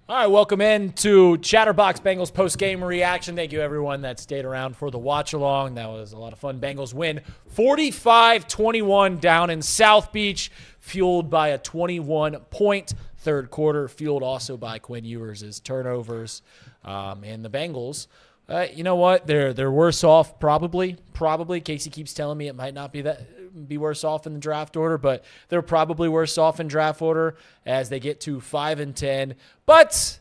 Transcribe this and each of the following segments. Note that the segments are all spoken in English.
All right, welcome in to Chatterbox Bengals post-game reaction. Thank you, everyone that stayed around for the watch-along. That was a lot of fun. Bengals win 45-21 down in South Beach, fueled by a 21-point third quarter, fueled also by Quinn Ewers' turnovers. And the Bengals, you know what? They're worse off probably. Casey keeps telling me it might not be worse off in the draft order, but they're probably worse off in draft order as they get to 5-10. But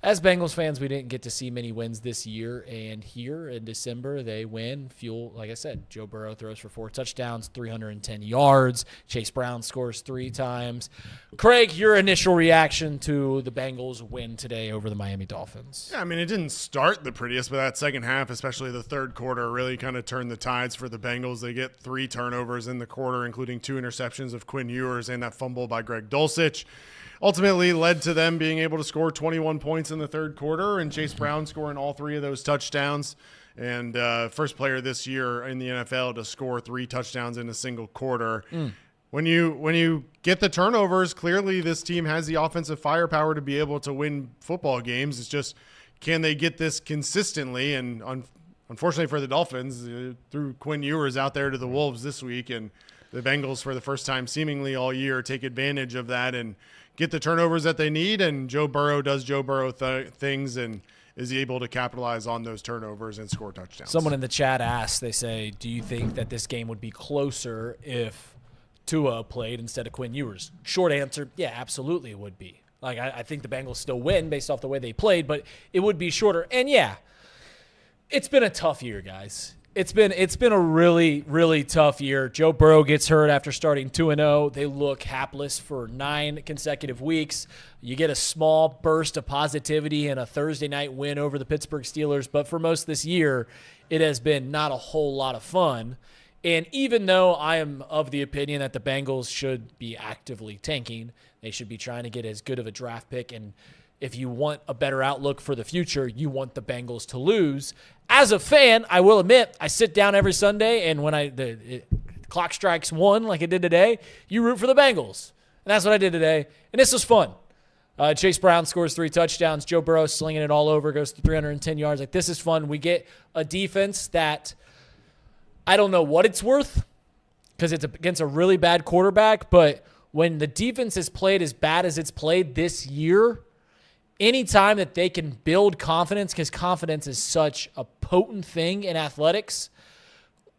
as Bengals fans, we didn't get to see many wins this year, and here in December they win. Fuel, like I said, Joe Burrow throws for 4 touchdowns, 310 yards. Chase Brown scores 3 times. Craig, your initial reaction to the Bengals win today over the Miami Dolphins? Yeah, I mean, it didn't start the prettiest, but that second half, especially the third quarter, really kind of turned the tides for the Bengals. They get 3 turnovers in the quarter, including 2 interceptions of Quinn Ewers and that fumble by Greg Dulcich. Ultimately led to them being able to score 21 points in the third quarter, and Chase Brown scoring all 3 of those touchdowns. And first player this year in the NFL to score 3 touchdowns in a single quarter. When you get the turnovers, clearly this team has the offensive firepower to be able to win football games. It's just, can they get this consistently? And unfortunately for the Dolphins, threw Quinn Ewers out there to the Wolves this week, and the Bengals, for the first time seemingly all year, take advantage of that and get the turnovers that they need. And Joe Burrow does Joe Burrow things and is able to capitalize on those turnovers and score touchdowns. Someone in the chat asked, they say, do you think that this game would be closer if Tua played instead of Quinn Ewers? Short answer, yeah, absolutely it would be. Like, I think the Bengals still win based off the way they played, but it would be shorter. And, yeah, it's been a tough year, guys. It's been a really, really tough year. Joe Burrow gets hurt after starting 2-0. They look hapless for 9 consecutive weeks. You get a small burst of positivity and a Thursday night win over the Pittsburgh Steelers, but for most of this year, it has been not a whole lot of fun. And even though I am of the opinion that the Bengals should be actively tanking, they should be trying to get as good of a draft pick, and if you want a better outlook for the future, you want the Bengals to lose. As a fan, I will admit, I sit down every Sunday, and when the clock strikes 1 like it did today, you root for the Bengals. And that's what I did today, and this was fun. Chase Brown scores 3 touchdowns. Joe Burrow slinging it all over, goes to 310 yards. Like, this is fun. We get a defense that I don't know what it's worth because it's against a really bad quarterback, but when the defense is played as bad as it's played this year, anytime that they can build confidence, because confidence is such a potent thing in athletics,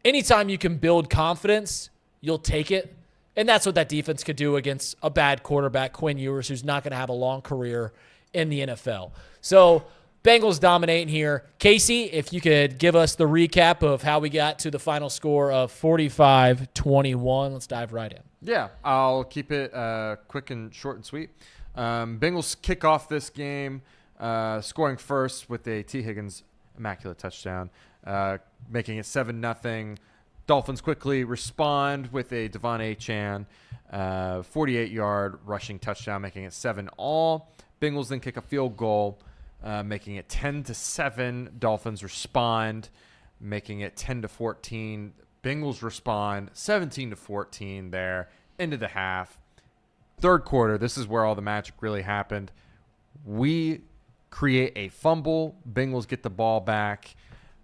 anytime you can build confidence, you'll take it. And that's what that defense could do against a bad quarterback, Quinn Ewers, who's not going to have a long career in the NFL. So Bengals dominating here. Casey, if you could give us the recap of how we got to the final score of 45-21. Let's dive right in. Yeah, I'll keep it quick and short and sweet. Bengals kick off this game, scoring first with a Tee Higgins immaculate touchdown, making it 7-0. Dolphins quickly respond with a Devon Achane 48-yard rushing touchdown, making it 7-all. Bengals then kick a field goal, making it 10-7. Dolphins respond, making it 10-14. Bengals respond 17-14 there into the half. Third quarter, this is where all the magic really happened. We create a fumble. Bengals get the ball back.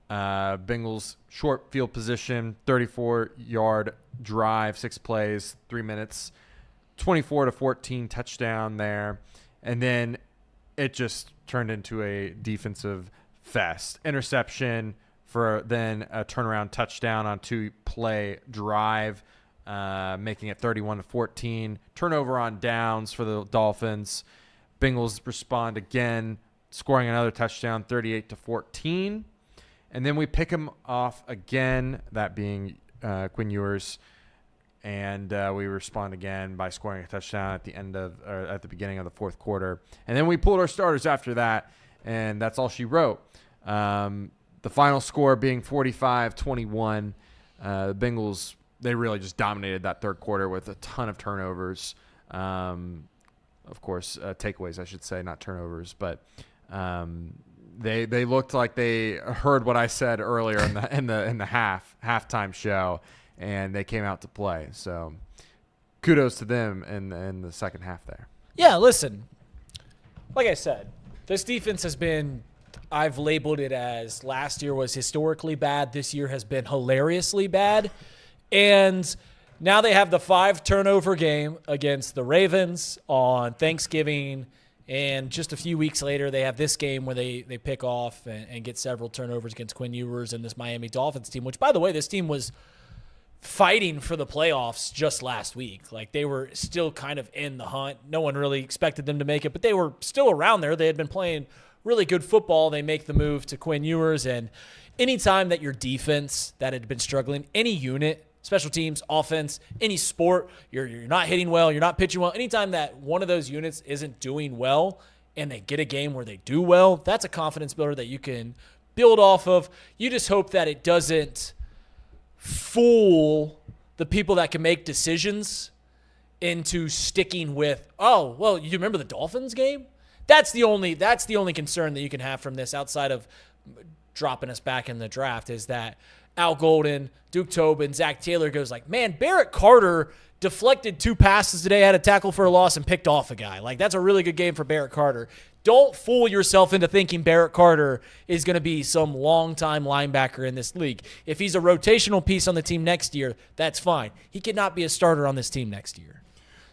Bengals short field position, 34-yard drive, 6 plays, 3 minutes, 24-14 touchdown there. And then it just turned into a defensive fest. Interception for then a turnaround touchdown on 2-play drive, making it 31-14. Turnover on downs for the Dolphins. Bengals respond again, scoring another touchdown, 38-14. And then we pick him off again, that being Quinn Ewers, and we respond again by scoring a touchdown at the beginning of the fourth quarter. And then we pulled our starters after that, and that's all she wrote. The final score being 45-21. The Bengals, they really just dominated that third quarter with a ton of turnovers. Of course, takeaways, I should say, not turnovers. But they looked like they heard what I said earlier in the halftime show, and they came out to play. So kudos to them in the second half there. Yeah, listen, like I said, this defense has been, I've labeled it as last year was historically bad. This year has been hilariously bad. And now they have the 5 turnover game against the Ravens on Thanksgiving. And just a few weeks later, they have this game where they pick off and get several turnovers against Quinn Ewers and this Miami Dolphins team, which, by the way, this team was fighting for the playoffs just last week. Like, they were still kind of in the hunt. No one really expected them to make it, but they were still around there. They had been playing really good football. They make the move to Quinn Ewers, and anytime that your defense that had been struggling, any unit, special teams, offense, any sport, you're not hitting well, you're not pitching well, anytime that one of those units isn't doing well and they get a game where they do well, that's a confidence builder that you can build off of. You just hope that it doesn't fool the people that can make decisions into sticking with, oh, well, you remember the Dolphins game? That's the only concern that you can have from this outside of dropping us back in the draft is that Al Golden, Duke Tobin, Zach Taylor goes like, man, Barrett Carter deflected 2 passes today, had a tackle for a loss, and picked off a guy. Like, that's a really good game for Barrett Carter. Don't fool yourself into thinking Barrett Carter is going to be some long-time linebacker in this league. If he's a rotational piece on the team next year, that's fine. He cannot be a starter on this team next year.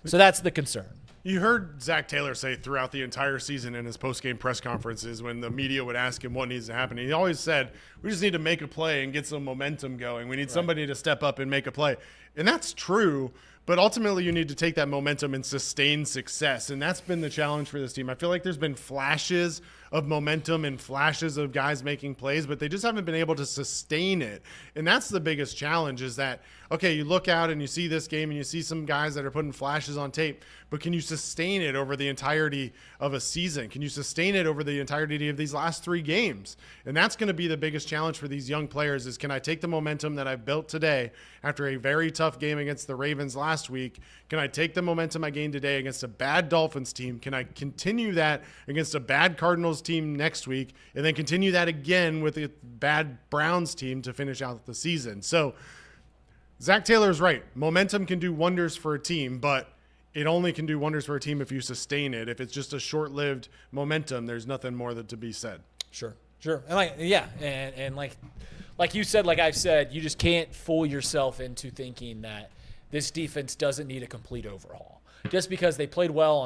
So that's the concern. You heard Zach Taylor say throughout the entire season in his post-game press conferences when the media would ask him what needs to happen. He always said, we just need to make a play and get some momentum going. We need somebody to step up and make a play. And that's true, but ultimately you need to take that momentum and sustain success. And that's been the challenge for this team. I feel like there's been flashes of momentum and flashes of guys making plays, but they just haven't been able to sustain it. And that's the biggest challenge is that, okay, you look out and you see this game and you see some guys that are putting flashes on tape, but can you sustain it over the entirety of a season? Can you sustain it over the entirety of these last 3 games? And that's going to be the biggest challenge for these young players is, can I take the momentum that I've built today after a very tough game against the Ravens last week? Can I take the momentum I gained today against a bad Dolphins team? Can I continue that against a bad Cardinals team next week and then continue that again with a bad Browns team to finish out the season? So Zach Taylor is right. Momentum can do wonders for a team, but it only can do wonders for a team if you sustain it. If it's just a short-lived momentum, there's nothing more to be said. Sure. And like you said, like I've said, you just can't fool yourself into thinking that this defense doesn't need a complete overhaul. Just because they played well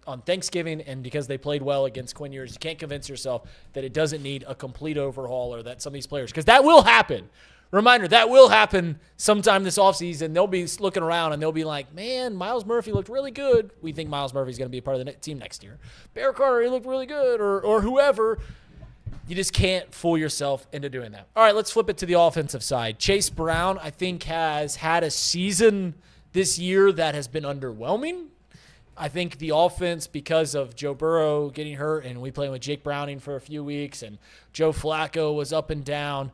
on Thanksgiving and because they played well against Quinn Ewers, you can't convince yourself that it doesn't need a complete overhaul or that some of these players, because that will happen. Reminder, that will happen sometime this offseason. They'll be looking around and they'll be like, man, Miles Murphy looked really good. We think Miles Murphy's going to be a part of the team next year. Barrett Carter, he looked really good, or whoever. You just can't fool yourself into doing that. All right, let's flip it to the offensive side. Chase Brown, I think, has had a season this year that has been underwhelming. I think the offense, because of Joe Burrow getting hurt and we playing with Jake Browning for a few weeks and Joe Flacco was up and down,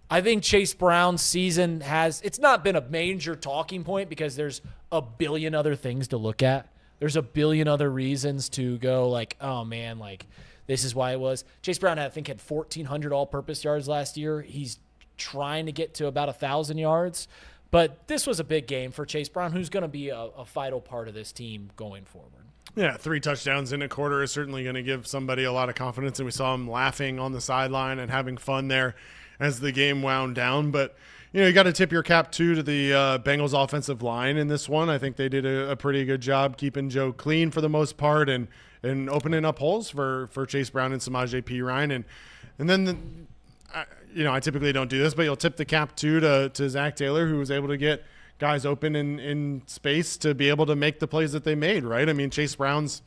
I think Chase Brown's season it's not been a major talking point because there's a billion other things to look at. There's a billion other reasons to go like, oh man, like this is why it was. Chase Brown, I think, had 1,400 all-purpose yards last year. He's trying to get to about 1,000 yards. But this was a big game for Chase Brown, who's going to be a vital part of this team going forward. Yeah, 3 touchdowns in a quarter is certainly going to give somebody a lot of confidence, and we saw him laughing on the sideline and having fun there as the game wound down. But, you got to tip your cap, too, to the Bengals offensive line in this one. I think they did a pretty good job keeping Joe clean for the most part and opening up holes for Chase Brown and Samaje Perine. And then, I typically don't do this, but you'll tip the cap, too, to Zach Taylor, who was able to get guys open in space to be able to make the plays that they made, right? I mean, Chase Brown's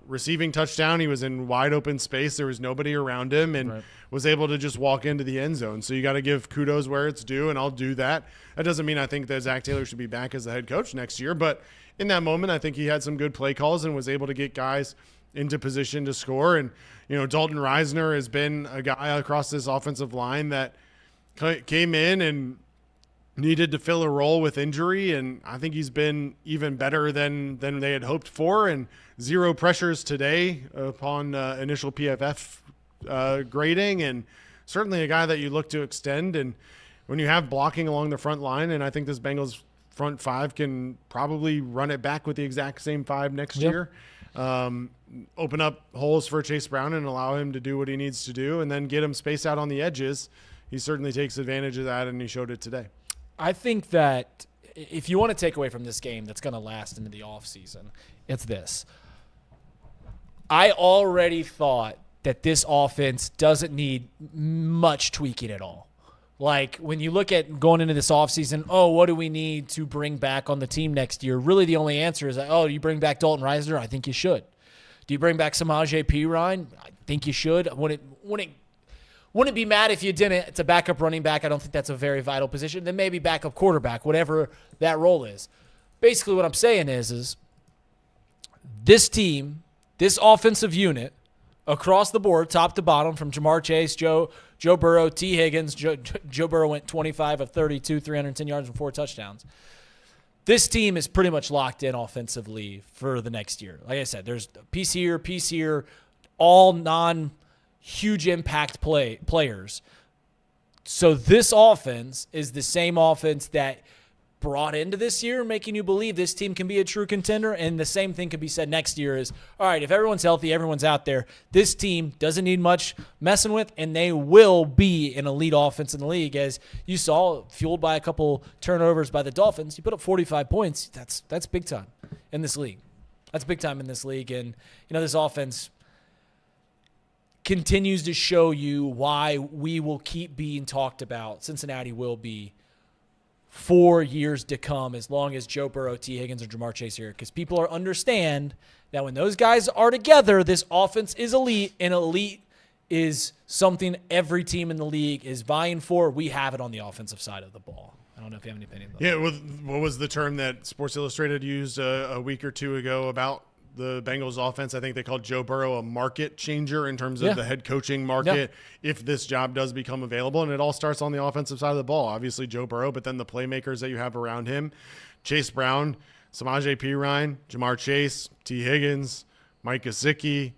receiving touchdown, he was in wide open space. There was nobody around him and was able to just walk into the end zone. So you got to give kudos where it's due, and I'll do that. That doesn't mean I think that Zach Taylor should be back as the head coach next year, but in that moment, I think he had some good play calls and was able to get guys into position to score. And, Dalton Reisner has been a guy across this offensive line that came in and needed to fill a role with injury, and I think he's been even better than they had hoped for, and 0 pressures today upon initial PFF grading, and certainly a guy that you look to extend. And when you have blocking along the front line, and I think this Bengals front 5 can probably run it back with the exact same 5 next year. open up holes for Chase Brown and allow him to do what he needs to do, and then get him spaced out on the edges. He certainly takes advantage of that, and he showed it today. I think that if you want to take away from this game that's going to last into the offseason, it's this. I already thought that this offense doesn't need much tweaking at all. Like, when you look at going into this offseason, what do we need to bring back on the team next year? Really, the only answer is, do you bring back Dalton Risner? I think you should. Do you bring back Samaje Perine? I think you should. Wouldn't be mad if you didn't. It's a backup running back. I don't think that's a very vital position. Then maybe backup quarterback, whatever that role is. Basically, what I'm saying is this team, this offensive unit, across the board, top to bottom, from Jamar Chase, Joe Burrow, Tee Higgins. Joe Burrow went 25 of 32, 310 yards and 4 touchdowns. This team is pretty much locked in offensively for the next year. Like I said, there's piece here, all non-huge impact players. So this offense is the same offense that brought into this year, making you believe this team can be a true contender. And the same thing could be said next year is, all right, if everyone's healthy, everyone's out there, this team doesn't need much messing with, and they will be an elite offense in the league. As you saw, fueled by a couple turnovers by the Dolphins, you put up 45 points. That's big time in this league. That's big time in this league. And, this offense continues to show you why we will keep being talked about. Cincinnati will be for years to come, as long as Joe Burrow, Tee Higgins, or Jamar Chase here, because people understand that when those guys are together, this offense is elite, and elite is something every team in the league is vying for. We have it on the offensive side of the ball. I don't know if you have any opinion about that. Yeah, what was the term that Sports Illustrated used a week or two ago about the Bengals offense? I think they called Joe Burrow a market changer in terms of the head coaching market if this job does become available. And it all starts on the offensive side of the ball. Obviously Joe Burrow, but then the playmakers that you have around him, Chase Brown, Samaje Perine, Jamar Chase, Tee Higgins, Mike Gesicki,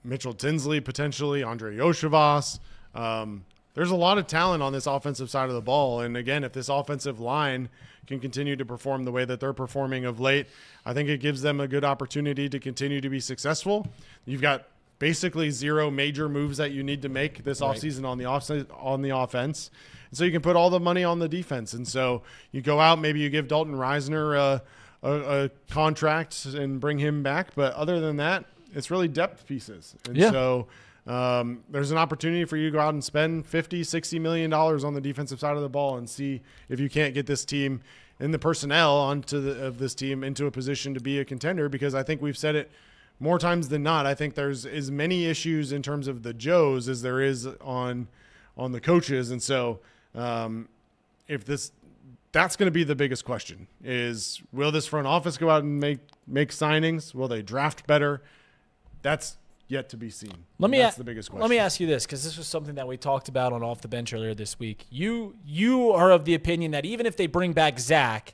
Mitchell Tinsley potentially, Andre Yoshivas. There's a lot of talent on this offensive side of the ball. And again, if this offensive line can continue to perform the way that they're performing of late, I think it gives them a good opportunity to continue to be successful. You've got basically 0 major moves that you need to make this offseason on the offense. And so you can put all the money on the defense. And so you go out, maybe you give Dalton Risner a contract and bring him back. But other than that, it's really depth pieces. And so there's an opportunity for you to go out and spend $50, $60 million on the defensive side of the ball and see if you can't get this team and the personnel of this team into a position to be a contender, because I think we've said it more times than not. I think there's as many issues in terms of the Joes as there is on the coaches. And so that's going to be the biggest question is, will this front office go out and make signings? Will they draft better? That's yet to be seen. That's the biggest question. Let me ask you this, because this was something that we talked about on Off the Bench earlier this week. You are of the opinion that even if they bring back Zach,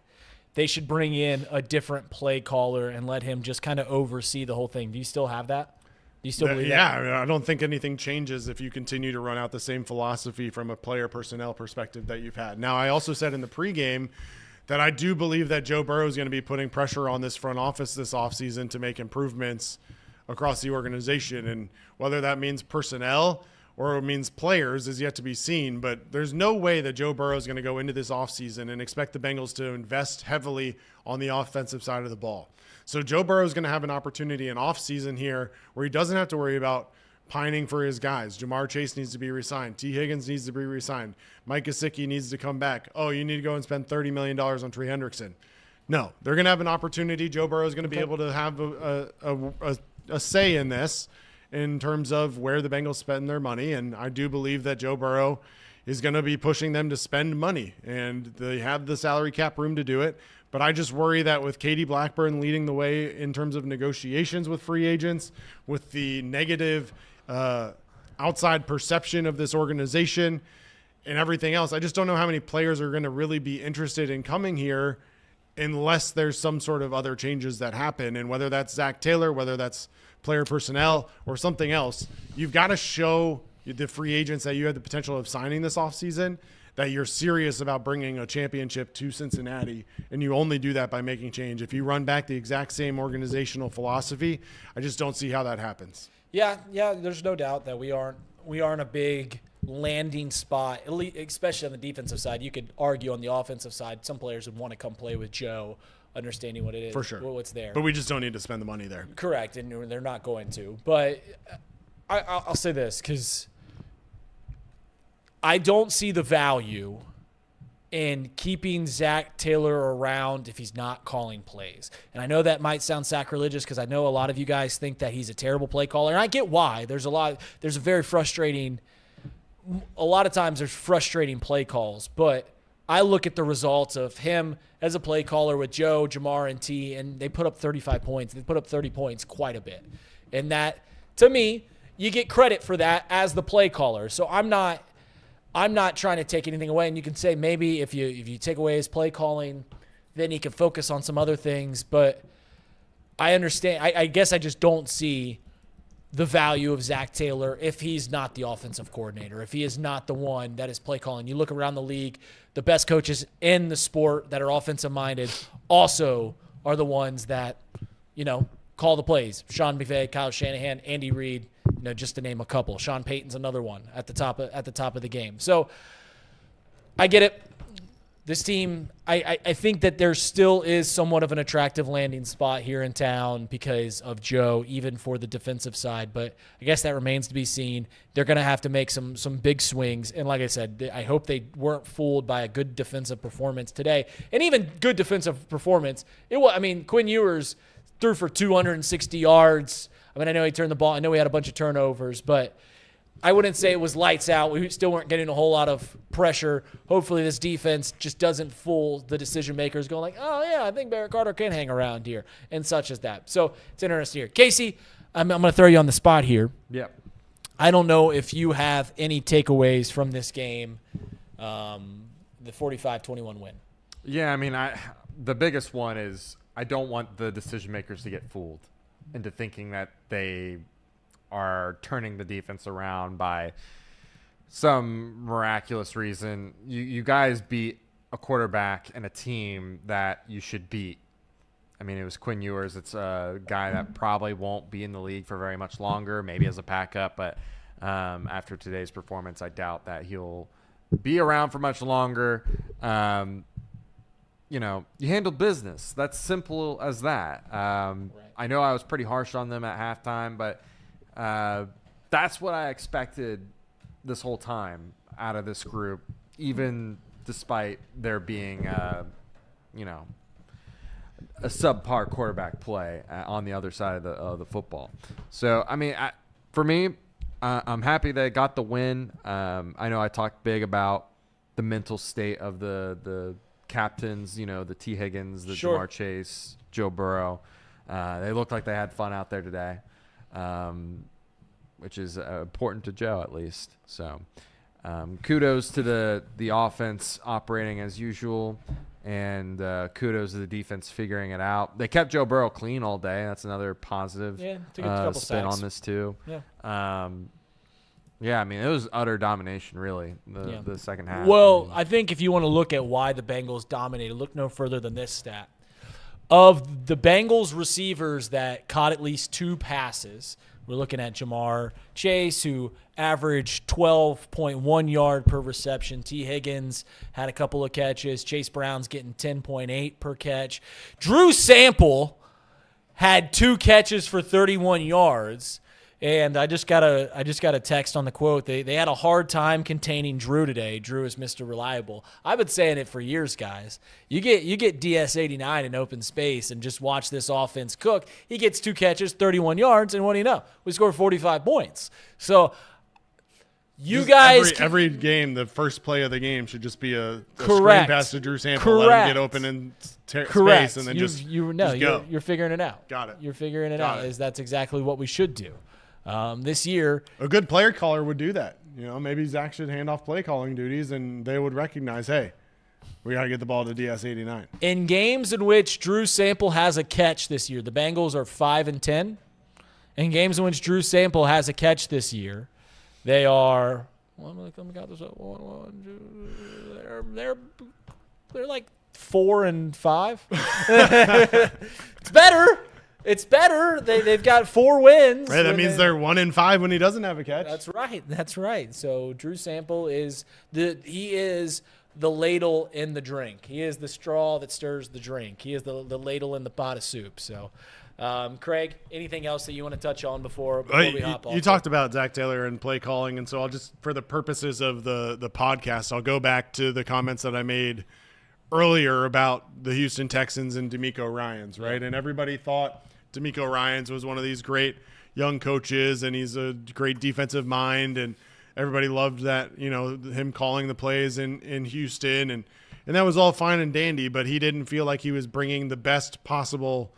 they should bring in a different play caller and let him just kind of oversee the whole thing. Do you still have that? Do you still believe that? Yeah, I mean, I don't think anything changes if you continue to run out the same philosophy from a player personnel perspective that you've had. Now, I also said in the pregame that I do believe that Joe Burrow is going to be putting pressure on this front office this offseason to make improvements across the organization, and whether that means personnel or it means players is yet to be seen. But there's no way that Joe Burrow is going to go into this offseason and expect the Bengals to invest heavily on the offensive side of the ball. So Joe Burrow is going to have an opportunity in offseason here where he doesn't have to worry about pining for his guys. Jamar Chase needs to be re-signed. Tee Higgins needs to be re-signed. Mike Gesicki needs to come back. Oh, you need to go and spend $30 million on Trey Hendrickson. No, they're going to have an opportunity. Joe Burrow is going to be able to have a say in this in terms of where the Bengals spend their money. And I do believe that Joe Burrow is going to be pushing them to spend money, and they have the salary cap room to do it. But I just worry that with Katie Blackburn leading the way in terms of negotiations with free agents, with the negative outside perception of this organization and everything else, I just don't know how many players are going to really be interested in coming here unless there's some sort of other changes that happen. And whether that's Zach Taylor, whether that's player personnel or something else, you've got to show the free agents that you had the potential of signing this offseason that you're serious about bringing a championship to Cincinnati, and you only do that by making change. If you run back the exact same organizational philosophy, I just don't see how that happens. Yeah, there's no doubt that we aren't a big landing spot, especially on the defensive side. You could argue on the offensive side, some players would want to come play with Joe, understanding what it is, for sure, what's there. But we just don't need to spend the money there. Correct, and they're not going to. But I'll say this, because I don't see the value in keeping Zach Taylor around if he's not calling plays. And I know that might sound sacrilegious, because I know a lot of you guys think that he's a terrible play caller, and I get why. There's a lot of times there's frustrating play calls, but I look at the results of him as a play caller with Joe, Jamar, and T, and they put up 35 points. They put up 30 points quite a bit. And that, to me, you get credit for that as the play caller. So I'm not trying to take anything away. And you can say maybe if you take away his play calling, then he can focus on some other things. But I understand. I guess I just don't see the value of Zach Taylor if he's not the offensive coordinator, if he is not the one that is play calling. You look around the league, the best coaches in the sport that are offensive minded also are the ones that, call the plays. Sean McVay, Kyle Shanahan, Andy Reid, just to name a couple. Sean Payton's another one at the top of the game. So I get it. This team, I think that there still is somewhat of an attractive landing spot here in town because of Joe, even for the defensive side. But I guess that remains to be seen. They're going to have to make some big swings. And like I said, I hope they weren't fooled by a good defensive performance today. And even good defensive performance. Quinn Ewers threw for 260 yards. I know he turned the ball. I know he had a bunch of turnovers, but I wouldn't say it was lights out. We still weren't getting a whole lot of pressure. Hopefully this defense just doesn't fool the decision makers going like, oh, yeah, I think Barrett Carter can hang around here and such as that. So it's interesting here. Casey, I'm going to throw you on the spot here. Yep. I don't know if you have any takeaways from this game, the 45-21 win. Yeah, the biggest one is I don't want the decision makers to get fooled into thinking that they are turning the defense around by some miraculous reason. You guys beat a quarterback and a team that you should beat. It was Quinn Ewers. It's a guy that probably won't be in the league for very much longer, maybe as a backup. But after today's performance, I doubt that he'll be around for much longer. You handled business. That's simple as that. Right. I know I was pretty harsh on them at halftime, but that's what I expected this whole time out of this group, even despite there being, a subpar quarterback play on the other side of the football. So, for me, I'm happy they got the win. I know I talked big about the mental state of the captains, the Tee Higgins, the Sure. Jamar Chase, Joe Burrow. They looked like they had fun out there today. Which is important to Joe at least. So kudos to the offense operating as usual, and kudos to the defense figuring it out. They kept Joe Burrow clean all day. That's another positive took a couple spin sacks on this too. Yeah. It was utter domination really, the second half. Well, I think if you want to look at why the Bengals dominated, look no further than this stat. Of the Bengals receivers that caught at least 2 passes, we're looking at Jamar Chase, who averaged 12.1 yard per reception. Tee Higgins had a couple of catches. Chase Brown's getting 10.8 per catch. Drew Sample had 2 catches for 31 yards. And I just got a text on the quote. They had a hard time containing Drew today. Drew is Mr. Reliable. I've been saying it for years, guys. You get DS89 in open space and just watch this offense cook. He gets 2 catches, 31 yards, and what do you know? We scored 45 points. So every game, the first play of the game should just be a screen Correct. pass to Drew Sample. Correct. Let him get open in Correct. space, and then just go. go. You're figuring it out. Got it. You're figuring it Got out. it. That's exactly what we should do. This year, a good player caller would do that. Maybe Zach should hand off play calling duties, and they would recognize, hey, we got to get the ball to DS89. In games in which Drew Sample has a catch this year, the Bengals are 5-10. In games in which Drew Sample has a catch this year, they are They're like 4-5. It's better. It's better. They've got 4 wins. Right, that means they're 1-5 when he doesn't have a catch. That's right. That's right. So Drew Sample is the ladle in the drink. He is the straw that stirs the drink. He is the ladle in the pot of soup. So, Craig, anything else that you want to touch on before we hop off? You talked about Zach Taylor and play calling, and so I'll just, for the purposes of the podcast, I'll go back to the comments that I made earlier about the Houston Texans and DeMeco Ryans, right? And everybody thought DeMeco Ryans was one of these great young coaches, and he's a great defensive mind, and everybody loved that, him calling the plays in Houston, and that was all fine and dandy, but he didn't feel like he was bringing the best possible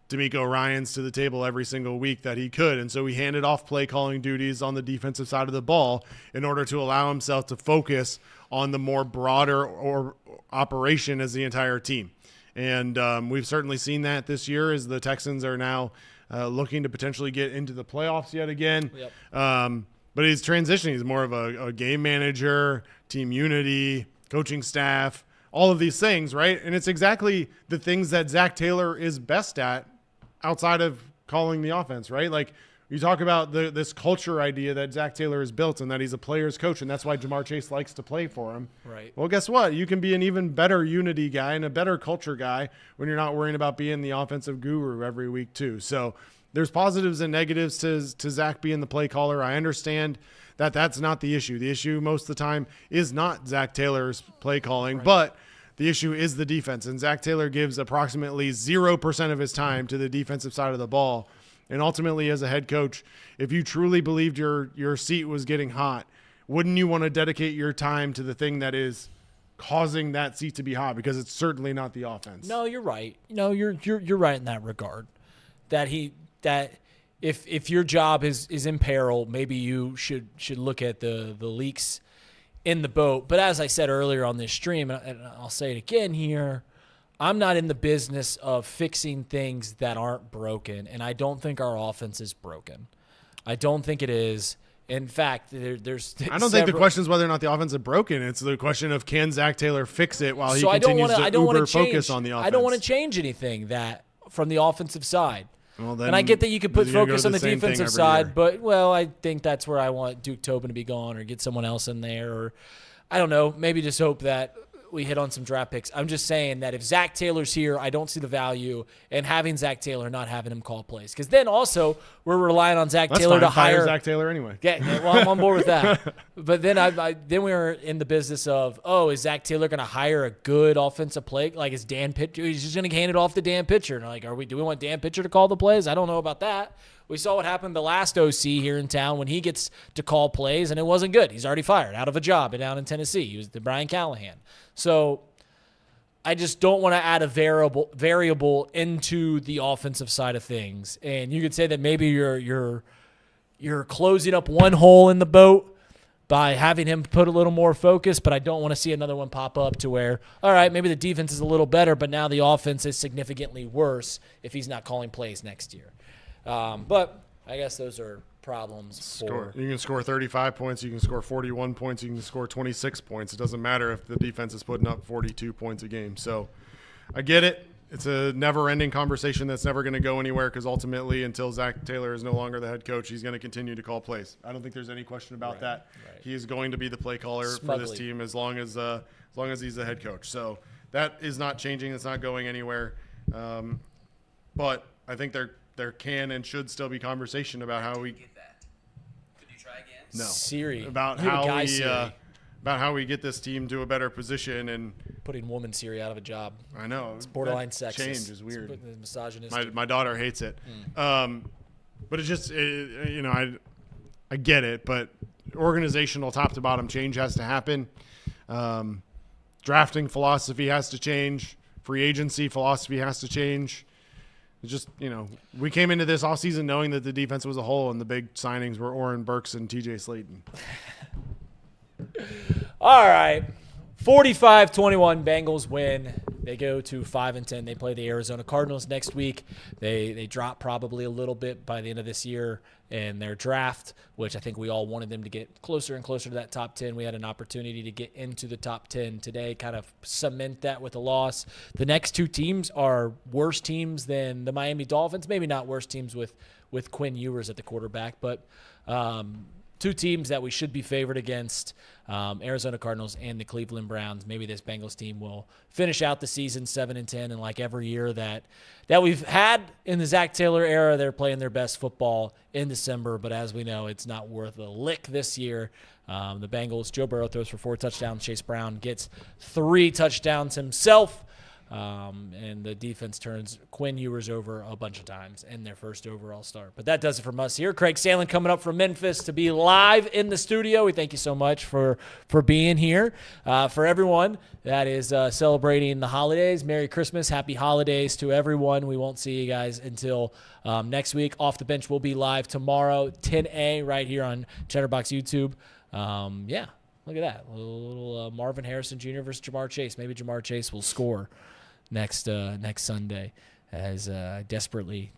DeMeco Ryans to the table every single week that he could, and so he handed off play calling duties on the defensive side of the ball in order to allow himself to focus on the more broader or operation as the entire team. And we've certainly seen that this year as the Texans are now looking to potentially get into the playoffs yet again. Yep. But he's transitioning. He's more of a game manager, team unity, coaching staff, all of these things, right? And it's exactly the things that Zach Taylor is best at outside of calling the offense, right? Like, you talk about this culture idea that Zach Taylor has built and that he's a player's coach, and that's why Jamar Chase likes to play for him. Right. Well, guess what? You can be an even better unity guy and a better culture guy when you're not worrying about being the offensive guru every week too. So there's positives and negatives to Zach being the play caller. I understand that that's not the issue. The issue most of the time is not Zach Taylor's play calling, right, but the issue is the defense. And Zach Taylor gives approximately 0% of his time to the defensive side of the ball. And ultimately, as a head coach, if you truly believed your seat was getting hot, wouldn't you want to dedicate your time to the thing that is causing that seat to be hot? Because it's certainly not the offense. No, you're right. No, you're right in that regard. That if your job is in peril, maybe you should look at the leaks in the boat. But as I said earlier on this stream, and I'll say it again here, I'm not in the business of fixing things that aren't broken, and I don't think our offense is broken. I don't think it is. In fact, there's I don't think the question is whether or not the offense is broken. It's the question of, can Zach Taylor fix it while he continues to focus on the offense. I don't want to change anything that from the offensive side. Well, then, and I get that you could put focus on the defensive side, year. but, I think that's where I want Duke Tobin to be gone or get someone else in there, or I don't know, maybe just hope that we hit on some draft picks. I'm just saying that if Zach Taylor's here, I don't see the value in having Zach Taylor, not having him call plays. Because then also we're relying on Taylor to hire Zach Taylor anyway. Yeah, well, I'm on board with that. But then then we were in the business of, is Zach Taylor going to hire a good offensive play? Like, is Dan Pitcher? He's just going to hand it off to Dan Pitcher. And like, do we want Dan Pitcher to call the plays? I don't know about that. We saw what happened the last OC here in town when he gets to call plays, and it wasn't good. He's already fired, out of a job down in Tennessee. He was the Brian Callahan. So I just don't want to add a variable into the offensive side of things. And you could say that maybe you're closing up one hole in the boat by having him put a little more focus, but I don't want to see another one pop up to where, all right, maybe the defense is a little better, but now the offense is significantly worse if he's not calling plays next year. But I guess those are problems. You can score 35 points. You can score 41 points. You can score 26 points. It doesn't matter if the defense is putting up 42 points a game. So I get it. It's a never-ending conversation that's never going to go anywhere, because ultimately, until Zach Taylor is no longer the head coach, he's going to continue to call plays. I don't think there's any question about that. Right. He is going to be the play caller for this team as long as he's the head coach. So that is not changing. It's not going anywhere. But I think there can and should still be conversation about how we get that. Could you try again? No. Siri. About how we get this team to a better position, and putting woman Siri out of a job. I know. It's borderline sexist. Change is weird. It's misogynistic. My daughter hates it. But it's just I get it, but organizational top to bottom change has to happen. Drafting philosophy has to change. Free agency philosophy has to change. It's just, we came into this offseason knowing that the defense was a hole, and the big signings were Oren Burks and TJ Slayton. All right. 45-21 Bengals win. They go to 5-10. They play the Arizona Cardinals next week. They drop probably a little bit by the end of this year in their draft, which I think we all wanted them to get closer and closer to that top 10. We had an opportunity to get into the top 10 today, kind of cement that with a loss. The next two teams are worse teams than the Miami Dolphins. Maybe not worse teams with Quinn Ewers at the quarterback, but two teams that we should be favored against, Arizona Cardinals and the Cleveland Browns. Maybe this Bengals team will finish out the season 7-10, and like every year that we've had in the Zach Taylor era, they're playing their best football in December, but as we know, it's not worth a lick this year. The Bengals, Joe Burrow throws for 4 touchdowns. Chase Brown gets 3 touchdowns himself. And the defense turns Quinn Ewers over a bunch of times in their first overall start. But that does it from us here. Craig Sandlin coming up from Memphis to be live in the studio. We thank you so much for being here. For everyone that is celebrating the holidays, Merry Christmas, Happy Holidays to everyone. We won't see you guys until next week. Off the Bench will be live tomorrow, 10 right here on Chatterbox YouTube. Yeah, look at that. A little Marvin Harrison Jr. versus Jamar Chase. Maybe Jamar Chase will score next Sunday, as I desperately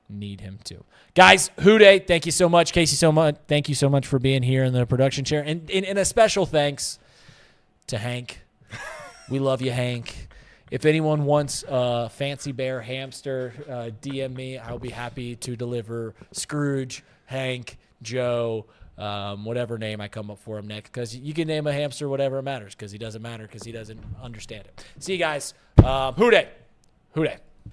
need him to. Guys, Houday, thank you so much. Casey, thank you so much for being here in the production chair. And a special thanks to Hank. We love you, Hank. If anyone wants a Fancy Bear hamster, DM me. I'll be happy to deliver Scrooge, Hank, Joe, whatever name I come up for him next, because you can name a hamster whatever matters, because he doesn't matter, because he doesn't understand it. See you guys. Houday.